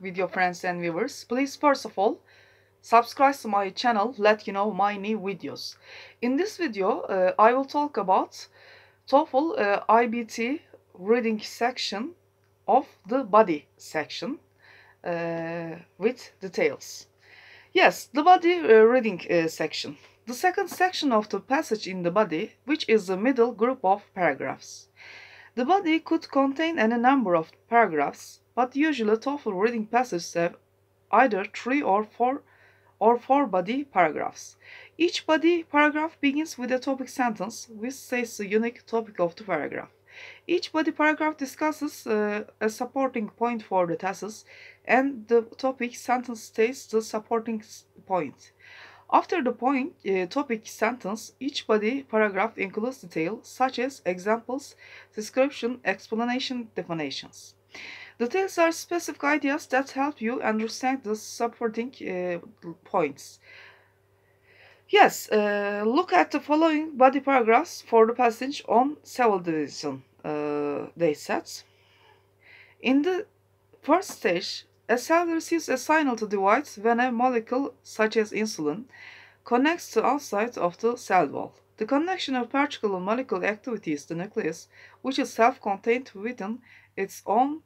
video friends and viewers. Please first of all subscribe to my channel, let you know my new videos. In this video I will talk about TOEFL IBT reading section of the body section with details. Yes, the body reading section. The second section of the passage in the body, which is the middle group of paragraphs. The body could contain any number of paragraphs, but usually TOEFL reading passages have either 3 or 4 body paragraphs. Each body paragraph begins with a topic sentence, which states the unique topic of the paragraph. Each body paragraph discusses a supporting point for the thesis, and the topic sentence states the supporting point. After the topic sentence, each body paragraph includes details such as examples, description, explanation, definitions. Details are specific ideas that help you understand the supporting points. Yes, look at the following body paragraphs for the passage on cell division datasets. In the first stage, a cell receives a signal to divide when a molecule, such as insulin, connects to outside of the cell wall. The connection of particular molecular activity is the nucleus, which is self-contained within its own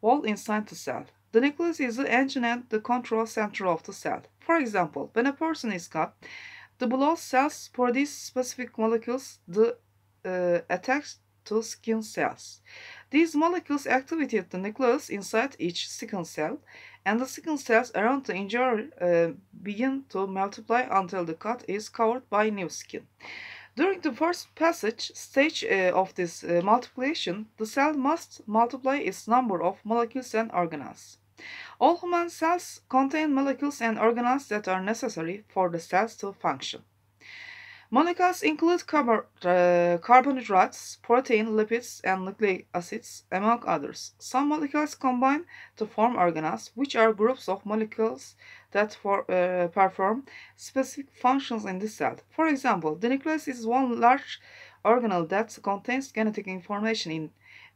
wall inside the cell. The nucleus is the engine and the control center of the cell. For example, when a person is cut, the blood cells produce specific molecules that attach to skin cells. These molecules activate the nucleus inside each skin cell, and the skin cells around the injury begin to multiply until the cut is covered by new skin. During the first passage stage of this multiplication, the cell must multiply its number of molecules and organelles. All human cells contain molecules and organelles that are necessary for the cells to function. Molecules include carbohydrates, protein, lipids, and nucleic acids, among others. Some molecules combine to form organelles, which are groups of molecules that perform specific functions in the cell. For example, the nucleus is one large organelle that contains genetic information in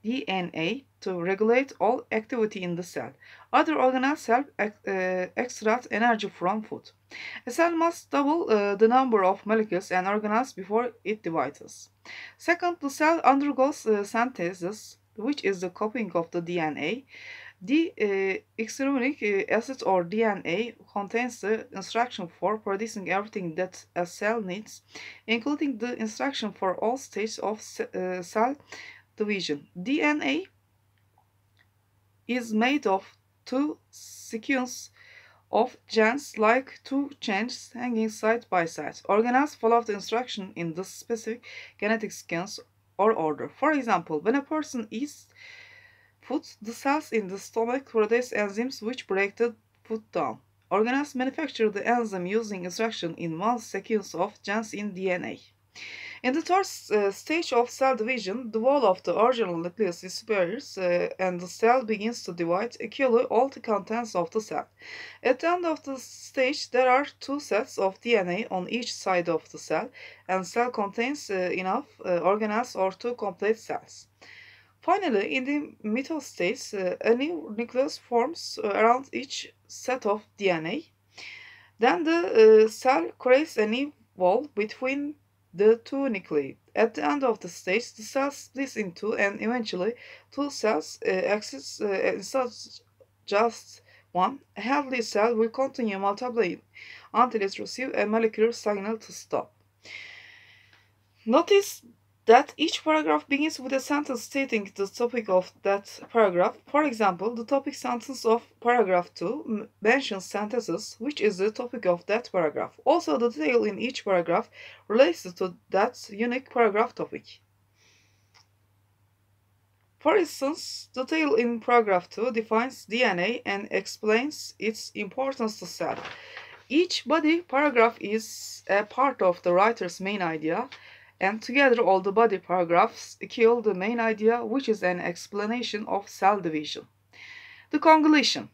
DNA to regulate all activity in the cell. Other organelles help extract energy from food. A cell must double the number of molecules and organelles before it divides. Second, the cell undergoes synthesis, which is the copying of the DNA. Deoxyribonucleic acid or DNA contains the instruction for producing everything that a cell needs, including the instruction for all stages of cell division. DNA is made of two sequences of genes like two chains hanging side by side. Organelles follow the instruction in the specific genetic sequence or order. For example, when a person eats food, the cells in the stomach produce enzymes which break the food down. Organelles manufacture the enzyme using instruction in one sequence of genes in DNA. In the third stage of cell division, the wall of the original nucleus disappears and the cell begins to divide equally all the contents of the cell. At the end of the stage, there are two sets of DNA on each side of the cell, and cell contains enough organelles or two complete cells. Finally, in the middle stage, a new nucleus forms around each set of DNA. Then the cell creates a new wall between the two nuclei. At the end of the stage, the cell splits into and eventually two cells exist instead of just one. A healthy cell will continue multiplying until it receives a molecular signal to stop. Notice that each paragraph begins with a sentence stating the topic of that paragraph. For example, the topic sentence of paragraph 2 mentions synthesis, which is the topic of that paragraph. Also, the detail in each paragraph relates to that unique paragraph topic. For instance, the detail in paragraph 2 defines DNA and explains its importance to cell. Each body paragraph is a part of the writer's main idea, and together all the body paragraphs equal the main idea, which is an explanation of cell division. The conclusion.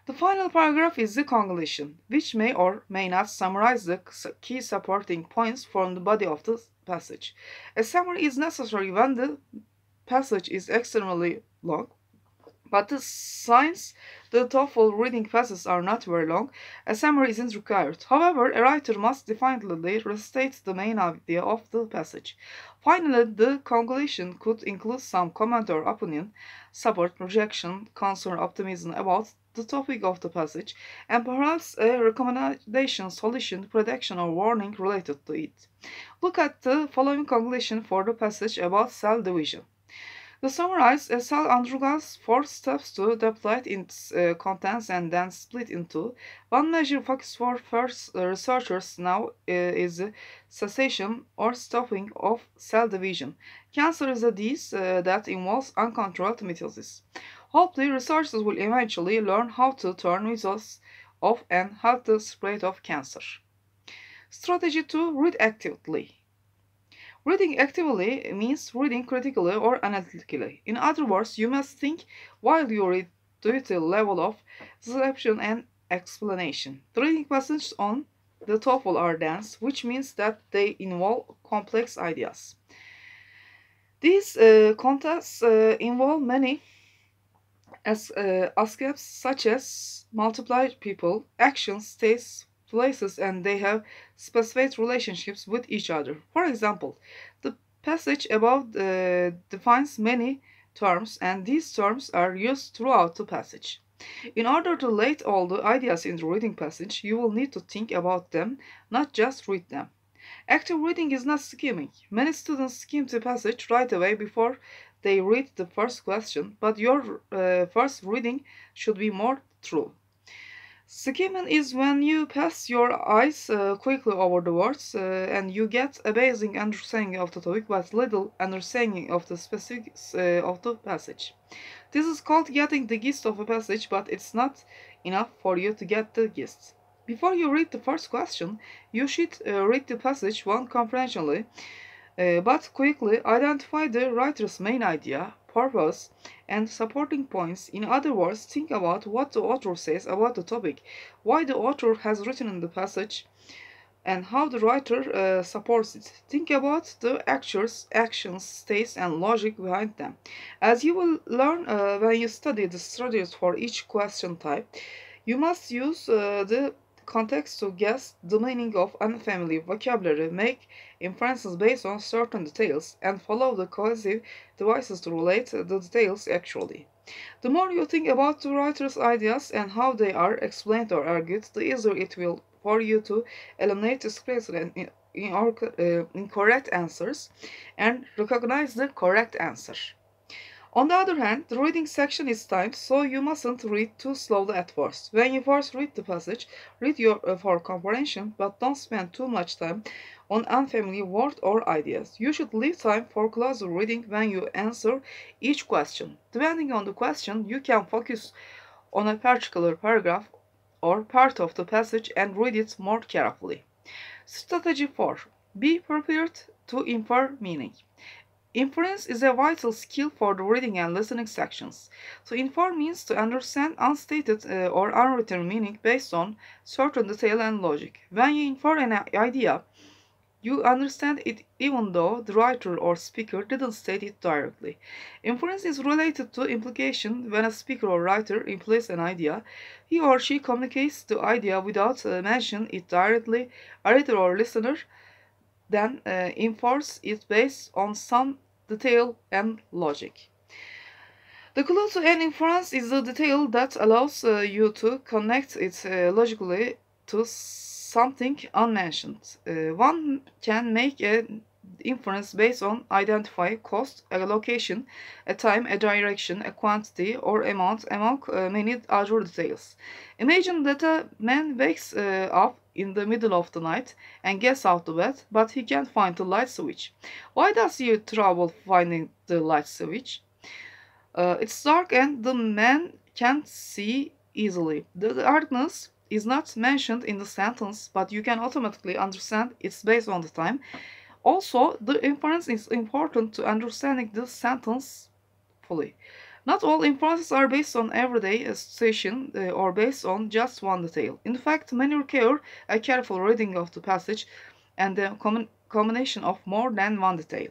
The final paragraph is the conclusion, which may or may not summarize the key supporting points from the body of the passage. A summary is necessary when the passage is extremely long, But the TOEFL reading passages are not very long. A summary isn't required. However, a writer must definitely restate the main idea of the passage. Finally, the conclusion could include some comment or opinion, support, projection, concern, optimism about the topic of the passage, and perhaps a recommendation, solution, prediction, or warning related to it. Look at the following conclusion for the passage about cell division. To summarize, a cell undergoes four steps to deplete its contents and then split into. One major focus for first researchers now is the cessation or stopping of cell division. Cancer is a disease that involves uncontrolled mitosis. Hopefully, researchers will eventually learn how to turn mitosis off and halt the spread of cancer. Strategy to read actively. Reading actively means reading critically or analytically. In other words, you must think while you read to the level of description and explanation. The reading passages on the TOEFL are dense, which means that they involve complex ideas. These contests involve many aspects such as multiplied people, actions, states, places, and they have specific relationships with each other. For example, the passage above defines many terms, and these terms are used throughout the passage. In order to lay all the ideas in the reading passage, you will need to think about them, not just read them. Active reading is not skimming. Many students skim the passage right away before they read the first question, but your first reading should be more thorough. Skimming is when you pass your eyes quickly over the words and you get a basic understanding of the topic but little understanding of the specifics of the passage. This is called getting the gist of a passage, but it's not enough for you to get the gist. Before you read the first question, you should read the passage one comprehensively, but quickly identify the writer's main idea, purpose, and supporting points. In other words, think about what the author says about the topic, why the author has written in the passage, and how the writer supports it. Think about the actors, actions, states, and logic behind them. As you will learn when you study the strategies for each question type, you must use the context to guess the meaning of unfamiliar vocabulary, make inferences based on certain details, and follow the cohesive devices to relate the details actually. The more you think about the writer's ideas and how they are explained or argued, the easier it will for you to eliminate discrete and incorrect answers and recognize the correct answer. On the other hand, the reading section is timed, so you mustn't read too slowly at first. When you first read the passage, read for comprehension, but don't spend too much time on unfamiliar words or ideas. You should leave time for closer reading when you answer each question. Depending on the question, you can focus on a particular paragraph or part of the passage and read it more carefully. Strategy 4. Be prepared to infer meaning. Inference is a vital skill for the reading and listening sections. To infer means to understand unstated or unwritten meaning based on certain detail and logic. When you infer an idea, you understand it even though the writer or speaker didn't state it directly. Inference is related to implication. When a speaker or writer implies an idea, he or she communicates the idea without mentioning it directly. A reader or listener then infers it based on some detail and logic. The clue to an inference is the detail that allows you to connect it logically to something unmentioned. One can make an inference based on identify cost, a location, a time, a direction, a quantity, or amount among many other details. Imagine that a man wakes up in the middle of the night and gets out of bed, but he can't find the light switch. Why does he have trouble finding the light switch? It's dark and the man can't see easily. The darkness is not mentioned in the sentence, but you can automatically understand it's based on the time. Also, the inference is important to understanding the sentence fully. Not all inferences are based on everyday situation or based on just one detail. In fact, many require a careful reading of the passage and the combination of more than one detail.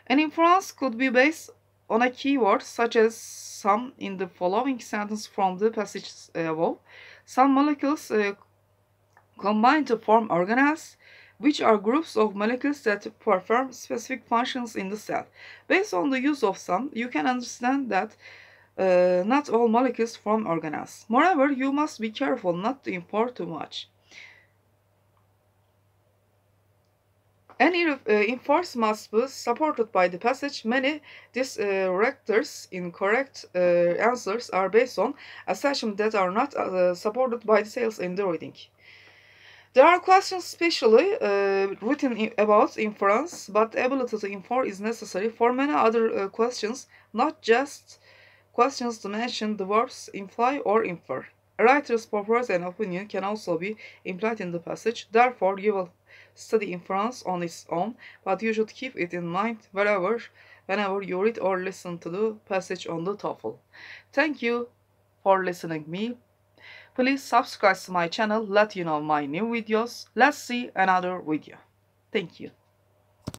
An inference could be based on a keyword such as some in the following sentence from the passage above. Some molecules combine to form organelles, which are groups of molecules that perform specific functions in the cell. Based on the use of some, you can understand that not all molecules form organelles. Moreover, you must be careful not to import too much. Any inference must be supported by the passage. Many directors incorrect answers are based on assumptions that are not supported by details in the reading. There are questions specially written about inference, but ability to infer is necessary for many other questions, not just questions to mention the verbs imply or infer. A writer's purpose and opinion can also be implied in the passage, therefore you will study inference on its own, but you should keep it in mind whenever you read or listen to the passage on the TOEFL. Thank you for listening me. Please subscribe to my channel, let you know my new videos. Let's see another video. Thank you.